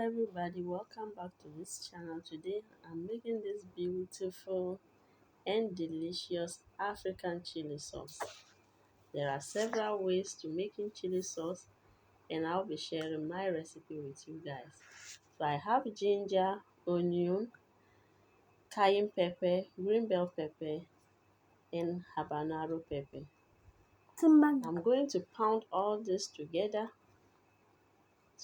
everybody, welcome back to this channel. Today I'm making this beautiful and delicious African chili sauce. There are several ways to making chili sauce and I'll be sharing my recipe with you guys. So I have ginger, onion, cayenne pepper, green bell pepper and habanero pepper. I'm going to pound all this together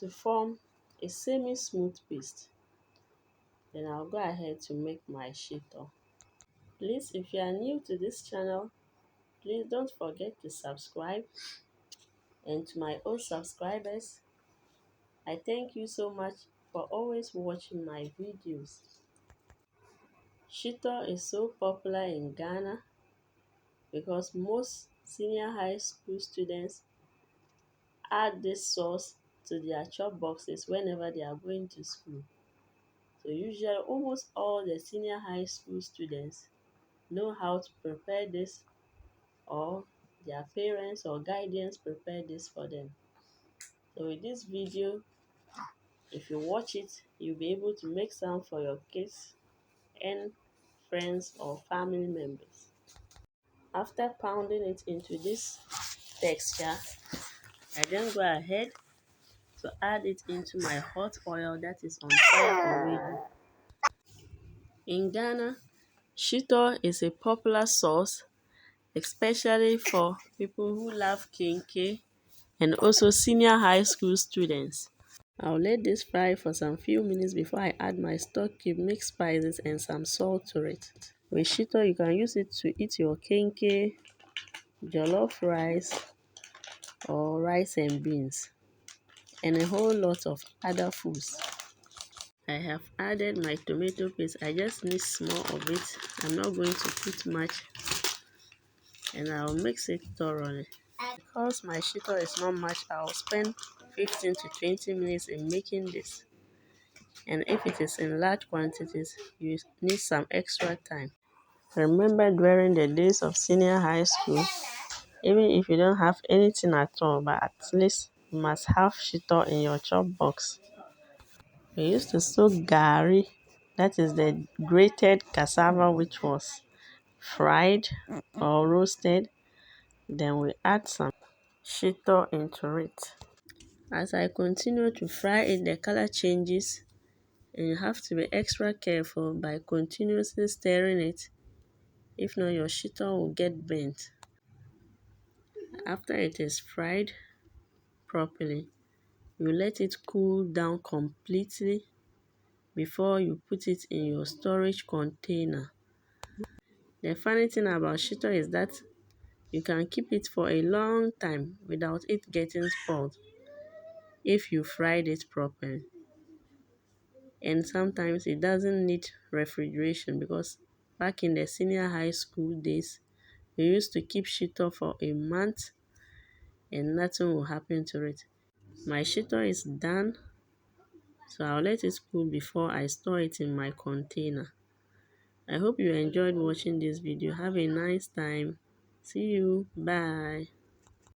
to form a semi-smooth paste. Then I'll go ahead to make my shito. Please, if you are new to this channel, please don't forget to subscribe. And to my old subscribers, I thank you so much for always watching my videos. Shito is so popular in Ghana because most senior high school students add this sauce to their chop boxes whenever they are going to school. So usually almost all the senior high school students know how to prepare this, or their parents or guardians prepare this for them. So with this video, if you watch it, you'll be able to make some for your kids and friends or family members. After pounding it into this texture, I then go ahead to add it into my hot oil that is on fire already. In Ghana, shito is a popular sauce, especially for people who love kenke and also senior high school students. I'll let this fry for some few minutes before I add my stock cube, mixed spices and some salt to it. With shito, you can use it to eat your kenke, jollof rice, or rice and beans, and a whole lot of other foods. I have added my tomato paste. I just need small of it. I'm not going to put much, and I'll mix it thoroughly. Because my shito is not much, I'll spend 15 to 20 minutes in making this. And if it is in large quantities, you need some extra time. Remember, during the days of senior high school, even if you don't have anything at all, but at least you must have shito in your chop box. We used to soak gari, that is the grated cassava which was fried or roasted. Then we add some shito into it. As I continue to fry it, the color changes, and you have to be extra careful by continuously stirring it. If not, your shito will get burnt. After it is fried properly, you let it cool down completely before you put it in your storage container. The funny thing about shito is that you can keep it for a long time without it getting spoiled if you fried it properly. And sometimes it doesn't need refrigeration, because back in the senior high school days, we used to keep shito for a month and nothing will happen to it. My shito is done, so I'll let it cool before I store it in my container. I hope you enjoyed watching this video. Have a nice time. See you. Bye.